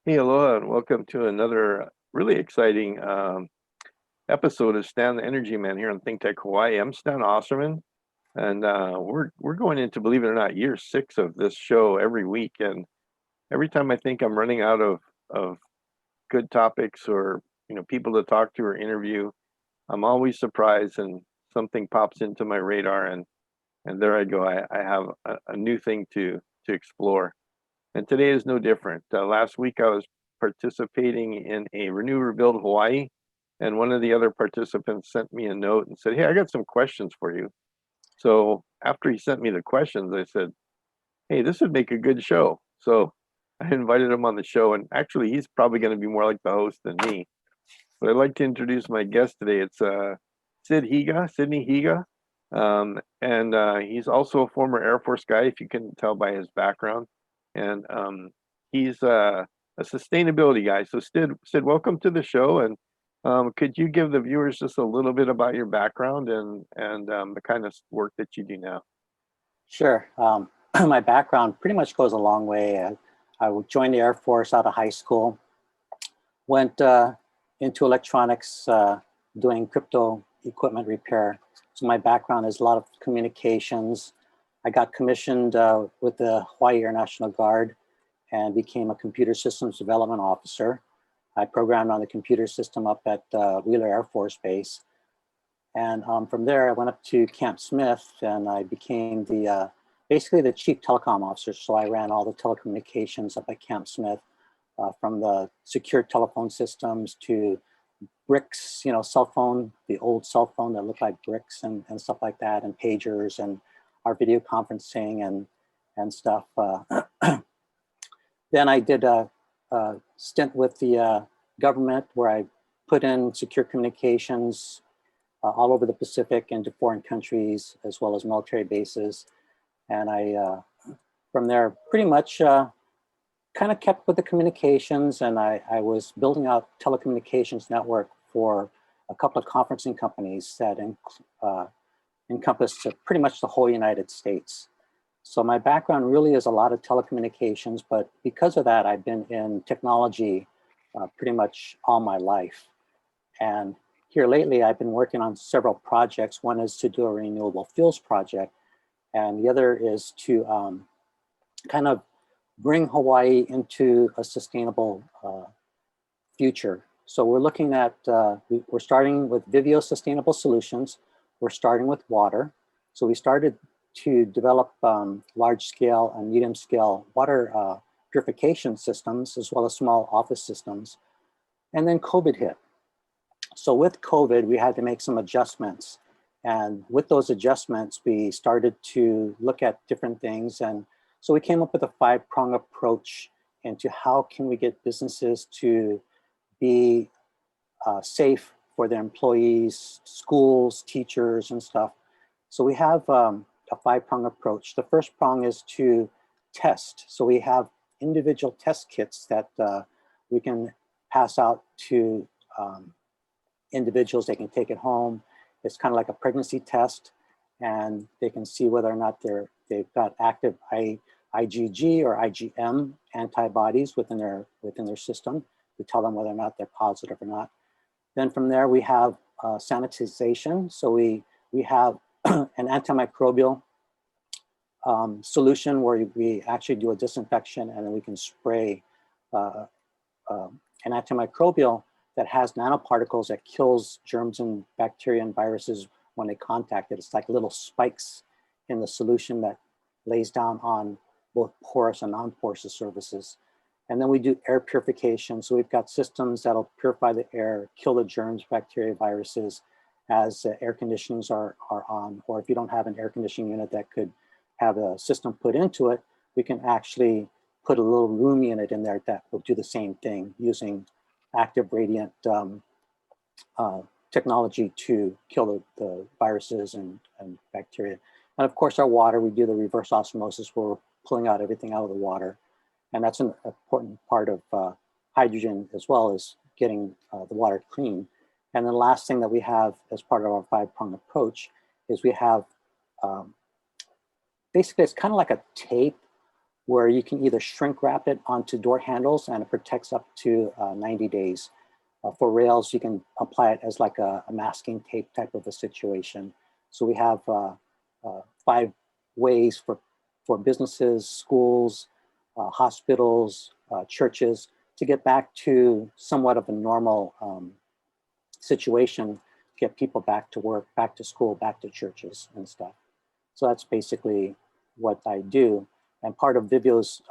Hey, aloha, and welcome to another really exciting episode of Stan the Energy Man here on ThinkTech Hawaii. I'm Stan Osserman, and we're going into, believe it or not, year 6 of this show every week. And every time I think I'm running out of good topics or people to talk to or interview, I'm always surprised and something pops into my radar, and there I go. I have a new thing to explore. And today is no different. Last week I was participating in a Renew Rebuild Hawaii, and one of the other participants sent me a note and said, "Hey, I got some questions for you." So after he sent me the questions, I said, "Hey, this would make a good show." So I invited him on the show, and actually he's probably going to be more like the host than me. But I'd like to introduce my guest today. It's Sidney Higa, and he's also a former Air Force guy, if you can tell by his background. And he's a sustainability guy. So Sid, welcome to the show. And could you give the viewers just a little bit about your background and the kind of work that you do now? Sure. My background pretty much goes a long way. I joined the Air Force out of high school, went into electronics, doing crypto equipment repair. So my background is a lot of communications. I got commissioned with the Hawaii Air National Guard and became a computer systems development officer. I programmed on the computer system up at Wheeler Air Force Base. And from there, I went up to Camp Smith and I became basically the chief telecom officer. So I ran all the telecommunications up at Camp Smith, from the secure telephone systems to bricks, cell phone, the old cell phone that looked like bricks and stuff like that, and pagers and our video conferencing and stuff. Then I did a stint with the government where I put in secure communications all over the Pacific into foreign countries, as well as military bases. And I, from there, pretty much kind of kept with the communications, and I was building out telecommunications network for a couple of conferencing companies that encompassed pretty much the whole United States. So my background really is a lot of telecommunications, but because of that, I've been in technology pretty much all my life. And here lately, I've been working on several projects. One is to do a renewable fuels project, and the other is to kind of bring Hawaii into a sustainable future. So we're looking at, we're starting with Viveo Sustainable Solutions. We're starting with water. So we started to develop large scale and medium scale water purification systems, as well as small office systems. And then COVID hit. So with COVID, we had to make some adjustments. And with those adjustments, we started to look at different things. And so we came up with a 5-prong approach into how can we get businesses to be safe for their employees, schools, teachers, and stuff. So we have a 5-prong approach. The first prong is to test. So we have individual test kits that we can pass out to individuals. They can take it home. It's kind of like a pregnancy test, and they can see whether or not they've got active IgG or IgM antibodies within their system to tell them whether or not they're positive or not. Then from there we have sanitization. So we have an antimicrobial solution where we actually do a disinfection, and then we can spray an antimicrobial that has nanoparticles that kills germs and bacteria and viruses when they contact it. It's like little spikes in the solution that lays down on both porous and non-porous surfaces. And then we do air purification. So we've got systems that'll purify the air, kill the germs, bacteria, viruses as air conditionings are on. Or if you don't have an air conditioning unit that could have a system put into it, we can actually put a little room unit in there that will do the same thing using active radiant technology to kill the viruses and bacteria. And of course, our water, we do the reverse osmosis where we're pulling out everything out of the water. And that's an important part of hydrogen, as well as getting the water clean. And the last thing that we have as part of our 5-prong approach is we have, basically it's kind of like a tape where you can either shrink wrap it onto door handles and it protects up to 90 days. For rails, you can apply it as like a masking tape type of a situation. So we have 5 ways for businesses, schools, hospitals, churches to get back to somewhat of a normal situation, get people back to work, back to school, back to churches and stuff. So that's basically what I do. And part of Vivio's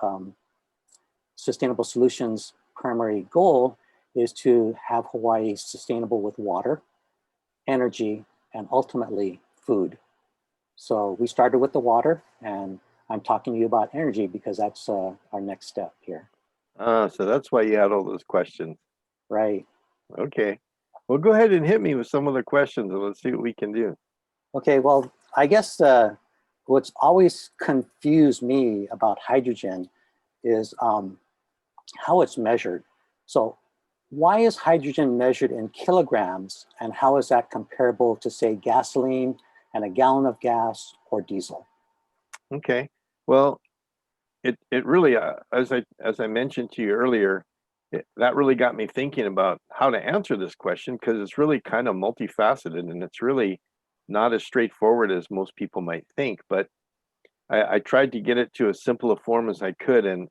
Sustainable Solutions primary goal is to have Hawaii sustainable with water, energy, and ultimately food. So we started with the water, and I'm talking to you about energy because that's our next step here. So that's why you had all those questions. Right. Okay. Well, go ahead and hit me with some of the questions and let's see what we can do. Okay, well, I guess what's always confused me about hydrogen is how it's measured. So why is hydrogen measured in kilograms, and how is that comparable to, say, gasoline and a gallon of gas or diesel? Okay. Well, it really, as I mentioned to you earlier, that really got me thinking about how to answer this question, because it's really kind of multifaceted and it's really not as straightforward as most people might think. But I tried to get it to as simple a form as I could, and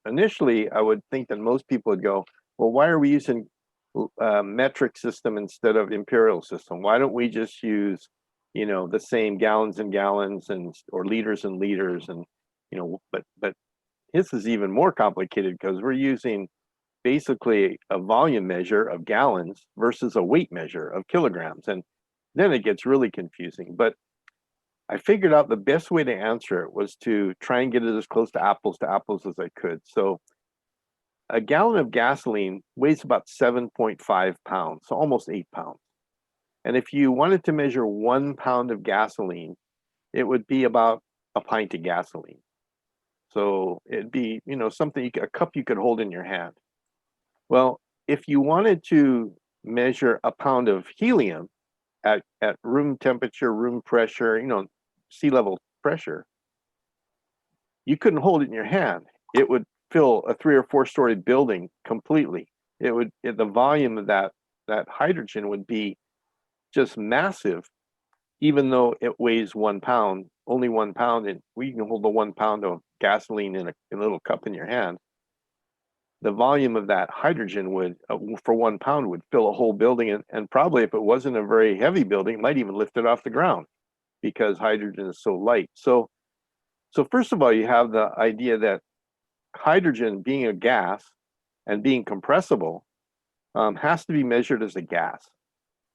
initially I would think that most people would go, well, why are we using metric system instead of imperial system? Why don't we just use, the same gallons and gallons or liters and liters, and but this is even more complicated because we're using basically a volume measure of gallons versus a weight measure of kilograms, and then it gets really confusing. But I figured out the best way to answer it was to try and get it as close to apples as I could. So a gallon of gasoline weighs about 7.5 pounds, so almost 8 pounds. And if you wanted to measure 1 pound of gasoline, it would be about a pint of gasoline. So it'd be, something, a cup you could hold in your hand. Well, if you wanted to measure a pound of helium at room temperature, room pressure, sea level pressure, you couldn't hold it in your hand. It would fill a 3 or 4 story building completely. The volume of that hydrogen would be just massive, even though it weighs 1 pound, only 1 pound, and we can hold the 1 pound of gasoline in a little cup in your hand. The volume of that hydrogen would, for 1 pound, would fill a whole building, and probably if it wasn't a very heavy building, it might even lift it off the ground because hydrogen is so light. So first of all, you have the idea that hydrogen, being a gas and being compressible, has to be measured as a gas.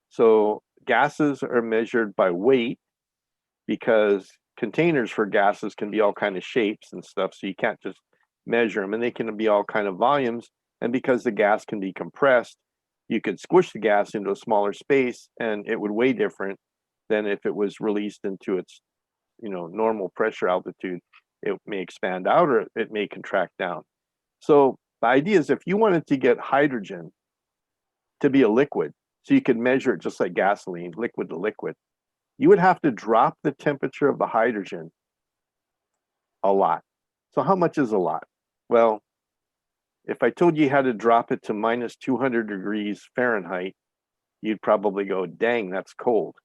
So gases are measured by weight because containers for gases can be all kind of shapes and stuff, so you can't just measure them, and they can be all kind of volumes. And because the gas can be compressed, you could squish the gas into a smaller space and it would weigh different than if it was released into its normal pressure altitude. It may expand out or it may contract down. So the idea is, if you wanted to get hydrogen to be a liquid, so you could measure it just like gasoline, liquid to liquid, you would have to drop the temperature of the hydrogen a lot. So how much is a lot? Well, if I told you had to drop it to minus 200 degrees Fahrenheit, you'd probably go, dang, that's cold.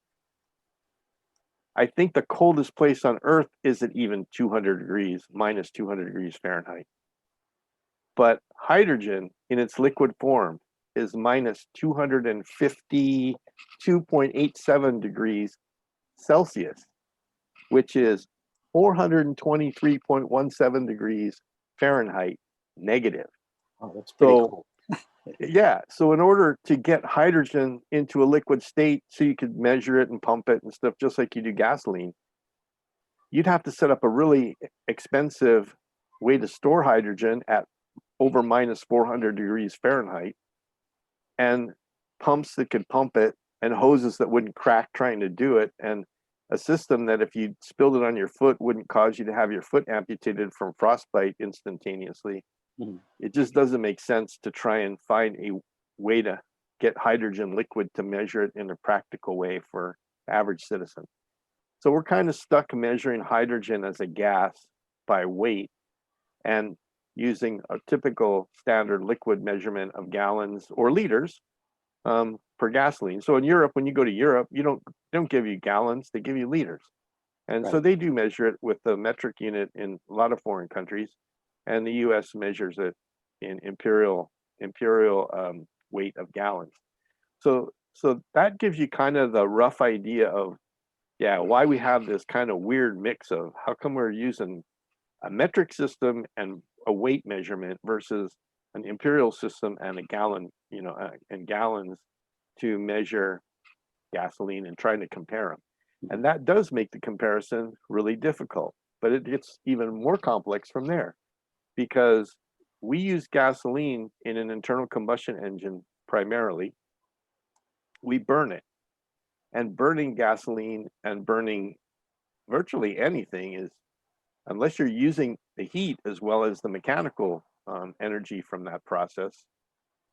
I think the coldest place on Earth isn't even 200 degrees, minus 200 degrees Fahrenheit. But hydrogen in its liquid form is minus 252.87 degrees Celsius, which is 423.17 degrees Fahrenheit negative. Oh, that's pretty cool. Yeah, so in order to get hydrogen into a liquid state so you could measure it and pump it and stuff just like you do gasoline, you'd have to set up a really expensive way to store hydrogen at over minus 400 degrees Fahrenheit, and pumps that could pump it, and hoses that wouldn't crack trying to do it, and a system that if you spilled it on your foot wouldn't cause you to have your foot amputated from frostbite instantaneously. It just doesn't make sense to try and find a way to get hydrogen liquid to measure it in a practical way for average citizen. So we're kind of stuck measuring hydrogen as a gas by weight. and using a typical standard liquid measurement of gallons or liters per gasoline. So in Europe, when you go to Europe, they don't give you gallons, they give you liters. And so Right. they do measure it with the metric unit in a lot of foreign countries, and the US measures it in imperial weight of gallons. So that gives you kind of the rough idea of, yeah, why we have this kind of weird mix of how come we're using a metric system and a weight measurement versus an imperial system and a gallon, and gallons to measure gasoline and trying to compare them. And that does make the comparison really difficult, but it gets even more complex from there because we use gasoline in an internal combustion engine primarily. We burn it, and burning gasoline and burning virtually anything is, unless you're using the heat as well as the mechanical energy from that process,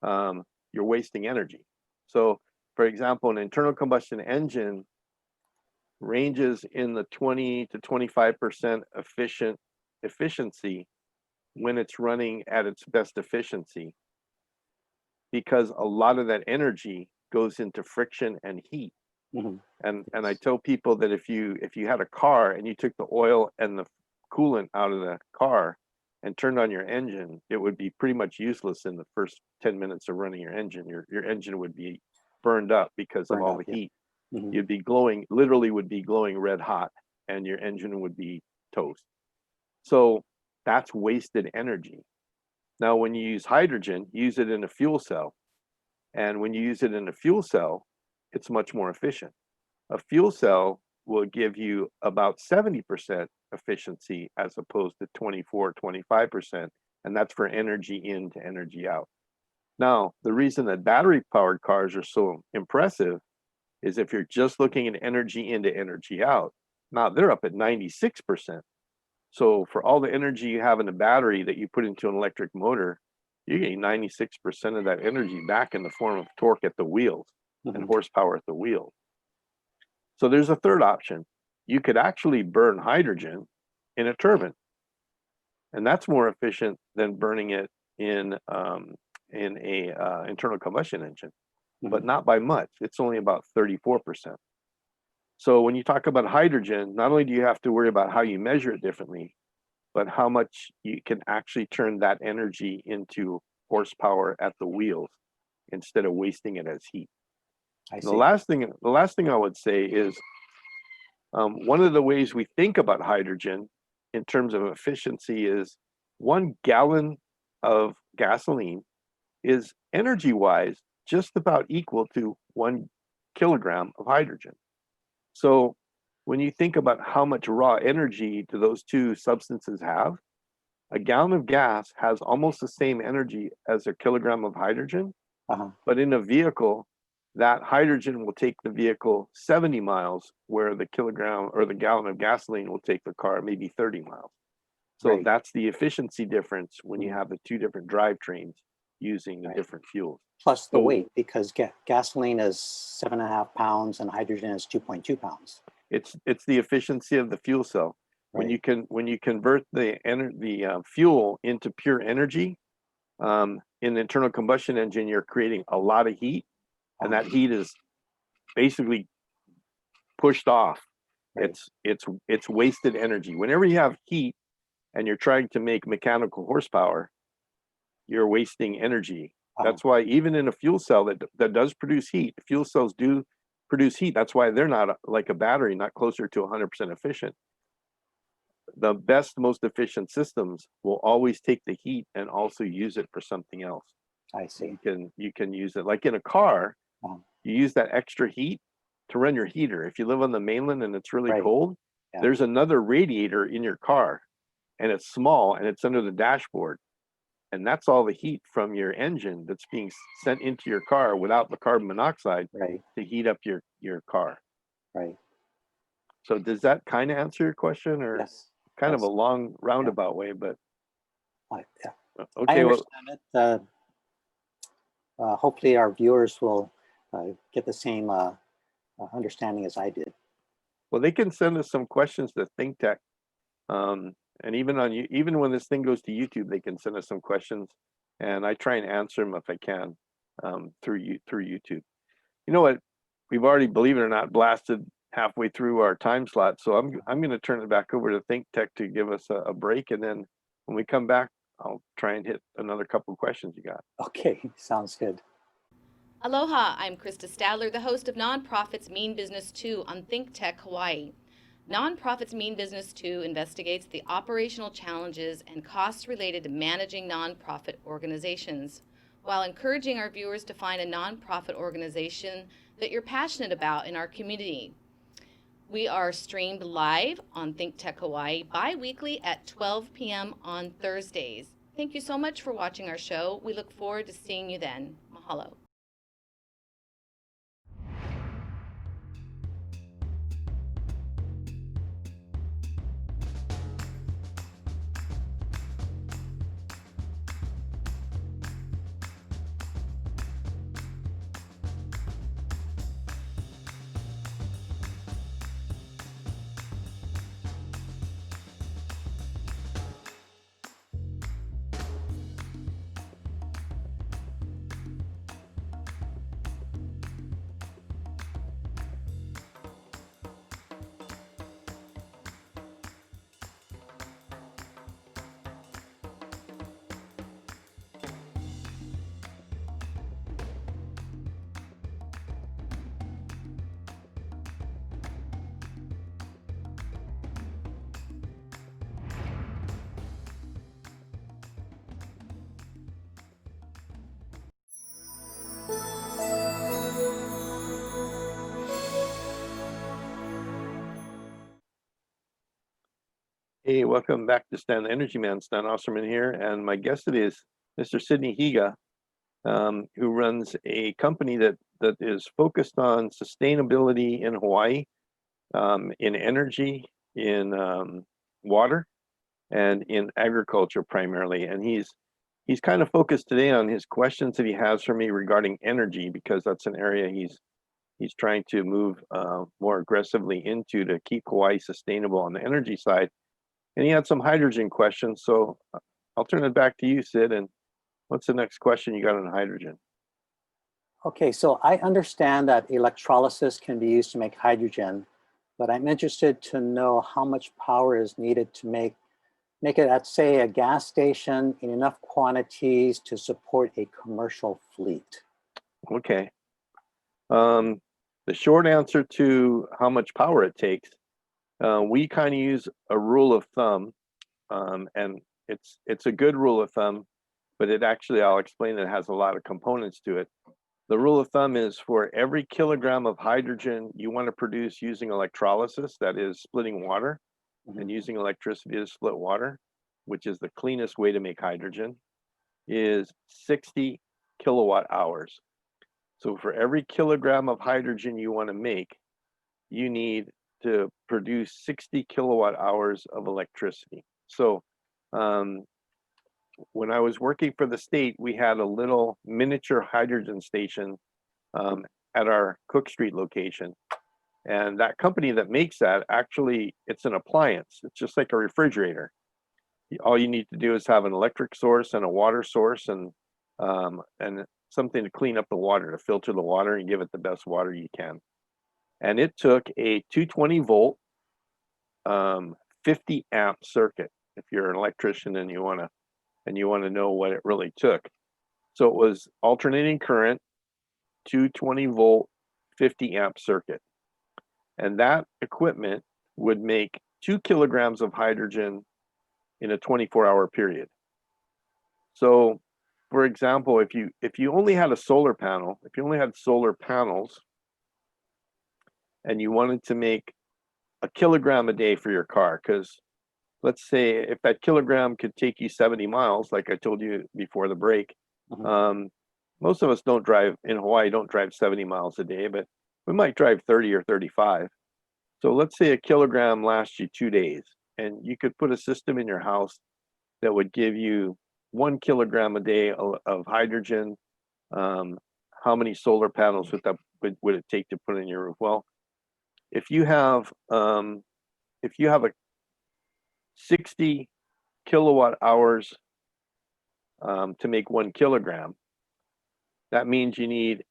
you're wasting energy. So, for example, an internal combustion engine ranges in the 20 to 25% efficiency when it's running at its best efficiency, because a lot of that energy goes into friction and heat. Mm-hmm. And I tell people that if you had a car and you took the oil and the coolant out of the car and turned on your engine, it would be pretty much useless in the first 10 minutes of running your engine. Your engine would be burned up because of all the heat. Mm-hmm. You'd be glowing, literally would be glowing red hot, and your engine would be toast. So that's wasted energy. Now, when you use hydrogen, use it in a fuel cell. And when you use it in a fuel cell, it's much more efficient. A fuel cell will give you about 70% efficiency as opposed to 24, 25%. And that's for energy in to energy out. Now, the reason that battery powered cars are so impressive is if you're just looking at energy in to energy out, now they're up at 96%. So for all the energy you have in a battery that you put into an electric motor, you're getting 96% of that energy back in the form of torque at the wheels and horsepower at the wheels. So there's a third option. You could actually burn hydrogen in a turbine, and that's more efficient than burning it in a internal combustion engine, but not by much. It's only about 34%. So when you talk about hydrogen, not only do you have to worry about how you measure it differently, but how much you can actually turn that energy into horsepower at the wheels instead of wasting it as heat. I see. The last thing I would say is one of the ways we think about hydrogen in terms of efficiency is 1 gallon of gasoline is energy-wise just about equal to 1 kilogram of hydrogen. So when you think about how much raw energy do those two substances have, a gallon of gas has almost the same energy as a kilogram of hydrogen, but in a vehicle, that hydrogen will take the vehicle 70 miles, where the kilogram or the gallon of gasoline will take the car maybe 30 miles. So that's the efficiency difference when you have the two different drivetrains using the different fuels. Plus the weight, because gasoline is 7.5 pounds and hydrogen is 2.2 pounds. It's the efficiency of the fuel cell. When you convert the fuel into pure energy, in the internal combustion engine, you're creating a lot of heat, and that heat is basically pushed off. It's wasted energy. Whenever you have heat and you're trying to make mechanical horsepower, you're wasting energy. That's why even in a fuel cell that does produce heat, fuel cells do produce heat. That's why they're not like a battery, not closer to 100% efficient. The best, most efficient systems will always take the heat and also use it for something else. I see. You can use it like in a car. You use that extra heat to run your heater. If you live on the mainland and it's really cold, there's another radiator in your car, and it's small and it's under the dashboard. And that's all the heat from your engine that's being sent into your car without the carbon monoxide to heat up your car. So does that kind of answer your question, or kind of a long roundabout way? But okay, I well, understand it. Hopefully our viewers will get the same understanding as I did. well, they can send us some questions to ThinkTech And even when this thing goes to YouTube, they can send us some questions, and I try and answer them if I can through YouTube. You know what? We've already, believe it or not, blasted halfway through our time slot, so I'm going to turn it back over to ThinkTech to give us a break, and then when we come back, I'll try and hit another couple of questions you got. Okay, sounds good. Aloha, I'm Krista Stadler, the host of Nonprofits Mean Business 2 on ThinkTech Hawaii. Nonprofits Mean Business 2 investigates the operational challenges and costs related to managing nonprofit organizations, while encouraging our viewers to find a nonprofit organization that you're passionate about in our community. We are streamed live on ThinkTech Hawaii bi-weekly at 12 p.m. on Thursdays. Thank you so much for watching our show. We look forward to seeing you then. Mahalo. Hey, welcome back to Stan the Energy Man. Stan Osserman here, and my guest today is Mr. Sidney Higa, who runs a company that is focused on sustainability in Hawaii, in energy, in water, and in agriculture primarily. And he's kind of focused today on his questions that he has for me regarding energy, because that's an area he's trying to move more aggressively into to keep Hawaii sustainable on the energy side. And he had some hydrogen questions, so I'll turn it back to you, Sid. And what's the next question you got on hydrogen? Okay, so I understand that electrolysis can be used to make hydrogen, but I'm interested to know how much power is needed to make it at, say, a gas station in enough quantities to support a commercial fleet. Okay. The short answer to how much power it takes, we kind of use a rule of thumb, and it's a good rule of thumb, but it actually, I'll explain, it has a lot of components to it. The rule of thumb is for every kilogram of hydrogen you want to produce using electrolysis, that is splitting water, and using electricity to split water, which is the cleanest way to make hydrogen, is 60 kilowatt hours. So for every kilogram of hydrogen you want to make, you need to produce 60 kilowatt hours of electricity. So when I was working for the state, we had a little miniature hydrogen station at our Cooke Street location. And that company that makes that, actually, it's an appliance. It's just like a refrigerator. All you need to do is have an electric source and a water source, and something to clean up the water, to filter the water and give it the best water you can. And it took a 220 volt, 50 amp circuit. If you're an electrician and you want to know what it really took. So it was alternating current, 220 volt, 50 amp circuit. And that equipment would make 2 kilograms of hydrogen in a 24-hour period. So, for example, if you only had a solar panel, if you only had solar panels, and you wanted to make a kilogram a day for your car, because let's say if that kilogram could take you 70 miles, like I told you before the break, most of us don't drive in Hawaii, don't drive 70 miles a day, but we might drive 30 or 35. So let's say a kilogram lasts you 2 days, and you could put a system in your house that would give you 1 kilogram a day of hydrogen. How many solar panels would it take to put in your roof? Well, if you have a 60 kilowatt hours to make 1 kilogram. That means you need,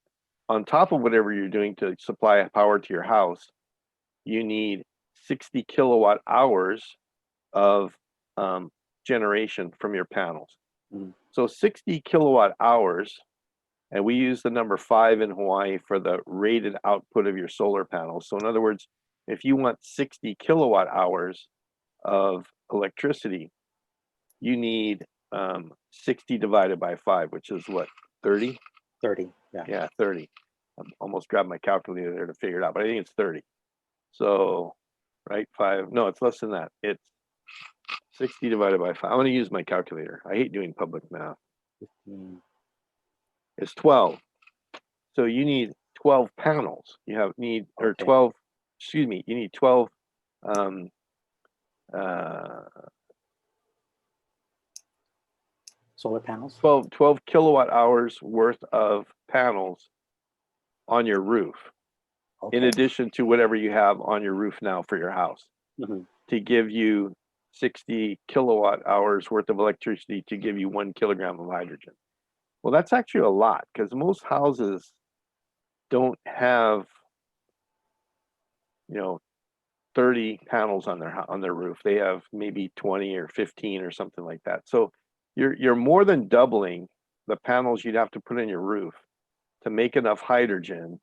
on top of whatever you're doing to supply power to your house, you need 60 kilowatt hours of generation from your panels. Mhm. So 60 kilowatt hours, and we use the number 5 in Hawaii for the rated output of your solar panels. So in other words, if you want 60 kilowatt hours of electricity, you need 60 divided by 5, which is what, 30? 30, yeah. Yeah, 30. I almost grabbed my calculator there to figure it out, but I think it's 30. So, right, 5, no, it's less than that. It's 60 divided by 5. I'm going to use my calculator. I hate doing public math. 15. It's 12. So you need 12 panels. Or Okay. 12, excuse me, you need 12 um, Solar panels? 12 kilowatt hours worth of panels on your roof, in Okay. addition to whatever you have on your roof now for your house, Mhm. to give you 60 kilowatt hours worth of electricity to give you 1 kilogram of hydrogen. Well, that's actually a lot, because most houses don't have, 30 panels on their roof. They have maybe 20 or 15 or something like that. So you're more than doubling the panels you'd have to put in your roof to make enough hydrogen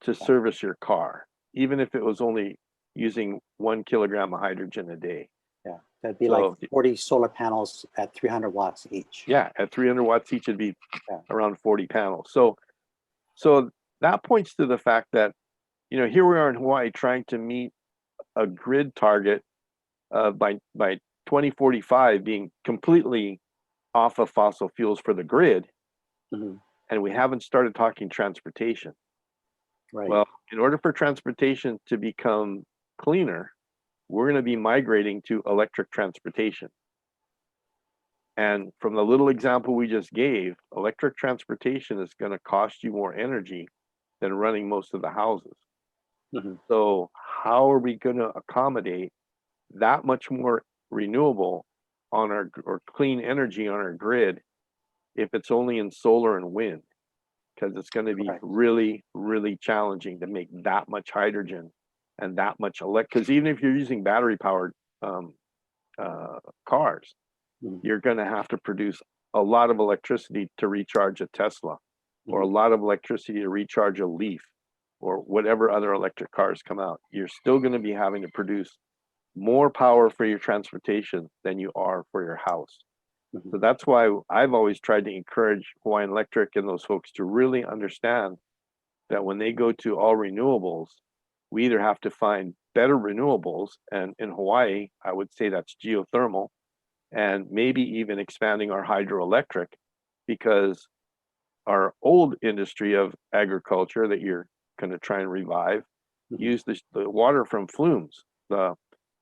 to service your car, even if it was only using 1 kilogram of hydrogen a day. Yeah, that'd be like So 40 solar panels at 300 watts each. yeah, at 300 watts each, it'd be Yeah. around 40 panels. So that points to the fact that, here we are in Hawaii trying to meet a grid target by 2045 being completely off of fossil fuels for the grid, Mhm. and we haven't started talking transportation. Right. Well, in order for transportation to become cleaner, we're going to be migrating to electric transportation. And from the little example we just gave, electric transportation is going to cost you more energy than running most of the houses. Mhm. So how are we going to accommodate that much more renewable or clean energy on our grid if it's only in solar and wind? Because it's going to be Correct. really, really challenging to make that much hydrogen and that much because even if you're using battery powered cars, Mhm. you're going to have to produce a lot of electricity to recharge a Tesla, or a Mhm. lot of electricity to recharge a Leaf, or whatever other electric cars come out. You're still going to be having to produce more power for your transportation than you are for your house. Mhm. So that's why I've always tried to encourage Hawaiian Electric and those folks to really understand that when they go to all renewables, we either have to find better renewables, and in Hawaii, I would say that's geothermal, and maybe even expanding our hydroelectric, because our old industry of agriculture that you're going to try and revive Mhm. used the water from flumes.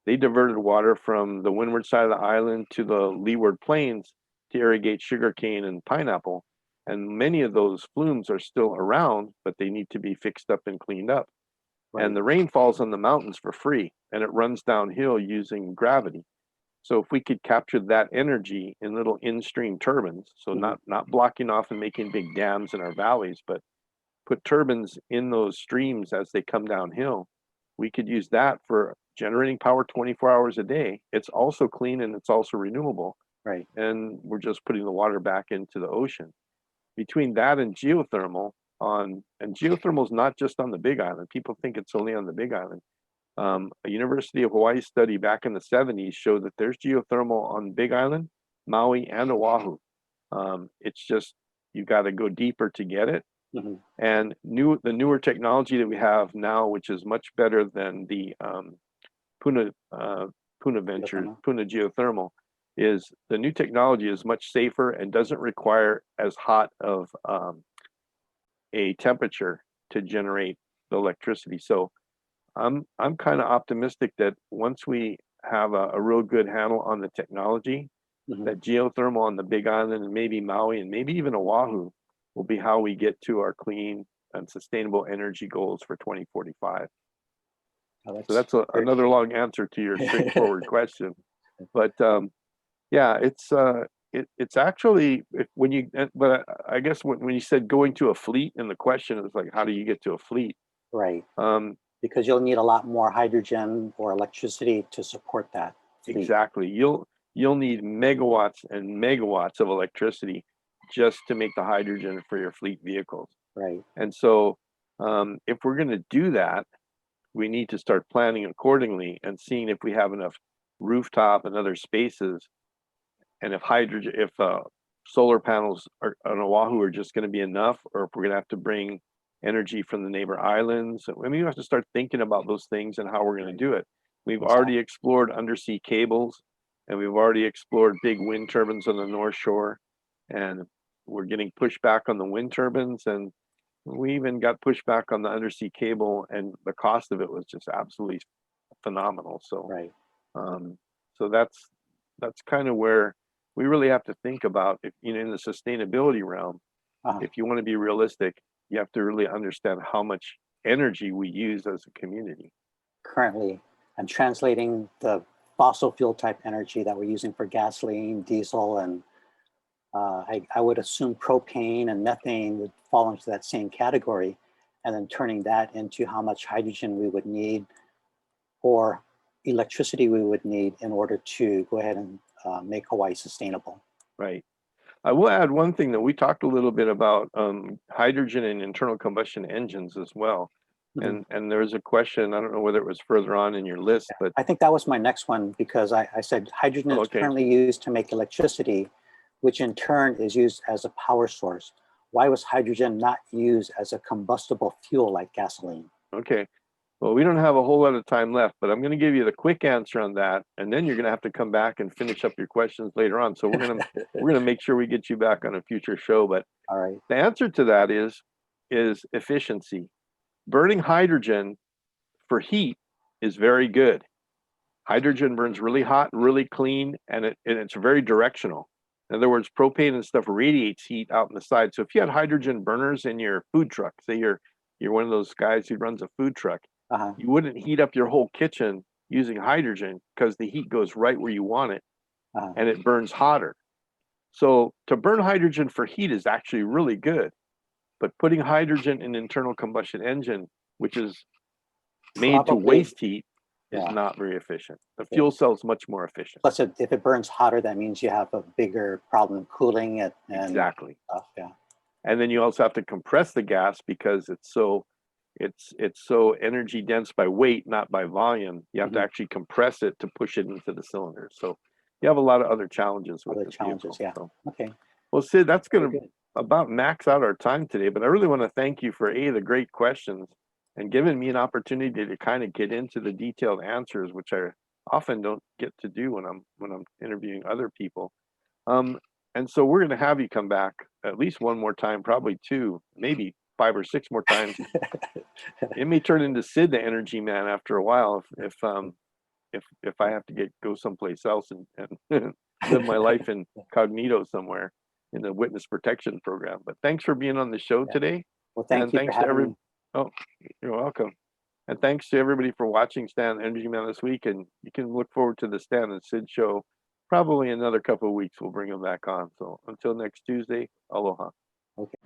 They diverted water from the windward side of the island to the leeward plains to irrigate sugarcane and pineapple. And many of those flumes are still around, but they need to be fixed up and cleaned up. Right. And the rain falls on the mountains for free, and it runs downhill using gravity. So if we could capture that energy in little in-stream turbines, so Mhm. not blocking off and making big dams in our valleys, but put turbines in those streams as they come downhill, we could use that for generating power 24 hours a day. It's also clean and it's also renewable. Right. And we're just putting the water back into the ocean. Between that and geothermal, and geothermal is not just on the Big Island. People think it's only on the Big Island. A University of Hawaii study back in the 70s showed that there's geothermal on Big Island, Maui, and Oahu. It's just, you got to go deeper to get it. Mhm. And the newer technology that we have now, which is much better than the Puna Venture, Geothermal. Puna geothermal, is the new technology is much safer and doesn't require as hot of a temperature to generate the electricity. So I'm kind of optimistic that once we have a real good handle on the technology, Mhm. that geothermal on the Big Island and maybe Maui and maybe even Oahu will be how we get to our clean and sustainable energy goals for 2045. Oh, So that's very another long answer to your straightforward question. But yeah, it's actually when you but I guess when you said going to a fleet, and the question is like, how do you get to a fleet? Right. Um, Because you'll need a lot more hydrogen or electricity to support that fleet. exactly. You'll need megawatts and megawatts of electricity just to make the hydrogen for your fleet vehicles. Right. And so if we're going to do that, we need to start planning accordingly and seeing if we have enough rooftop and other spaces, and if solar panels on Oahu are just going to be enough, or if we're going to have to bring energy from the neighbor islands. I mean, we have to start thinking about those things and how we're going to do it. We've already explored undersea cables, and we've already explored big wind turbines on the North Shore, and we're getting pushback on the wind turbines, and we even got pushback on the undersea cable, and the cost of it was just absolutely phenomenal. So, Right. so that's kind of where we really have to think about, if in the sustainability realm, if you want to be realistic, you have to really understand how much energy we use as a community. Currently, I'm translating the fossil fuel type energy that we're using for gasoline, diesel, and I would assume propane and methane would fall into that same category, and then turning that into how much hydrogen we would need or electricity we would need in order to go ahead and make Hawaii sustainable. Right. I will add one thing that we talked a little bit about, hydrogen and internal combustion engines as well. Mhm. And there's a question, I don't know whether it was further on in your list, but I think that was my next one, because I said hydrogen is okay. currently used to make electricity, which in turn is used as a power source. Why was hydrogen not used as a combustible fuel like gasoline? Okay. Well, we don't have a whole lot of time left, but I'm going to give you the quick answer on that, and then you're going to have to come back and finish up your questions later on. So we're going to make sure we get you back on a future show. But All right. the answer to that is efficiency. Burning hydrogen for heat is very good. Hydrogen burns really hot, really clean, and it's very directional. In other words, propane and stuff radiates heat out in the side. So if you had hydrogen burners in your food truck, say you're one of those guys who runs a food truck, you wouldn't heat up your whole kitchen using hydrogen, because the heat goes right where you want it, and it burns hotter. So to burn hydrogen for heat is actually really good, but putting hydrogen in an internal combustion engine, which is made to waste heat, is not very efficient. The fuel cell is much more efficient. Plus, if it burns hotter, that means you have a bigger problem cooling it. And exactly. Stuff, yeah. And then you also have to compress the gas, because it's so energy dense by weight, not by volume. You have to actually compress it to push it into the cylinder. So you have a lot of other challenges with this vehicle. Yeah. So, okay. Well, Sid, that's going to about max out our time today, but I really want to thank you for the great questions and giving me an opportunity to kind of get into the detailed answers, which I often don't get to do when I'm interviewing other people. And so we're going to have you come back at least one more time, probably two, maybe 5 or 6 more times. It may turn into Sid the Energy Man after a while, if I have to go someplace else and live my life incognito somewhere in the witness protection program. But thanks for being on the show today. Well, thank you for having me. Oh, you're welcome. And thanks to everybody for watching Stan the Energy Man this week. And you can look forward to the Stan and Sid show. Probably another couple of weeks, we'll bring them back on. So until next Tuesday, aloha. Okay.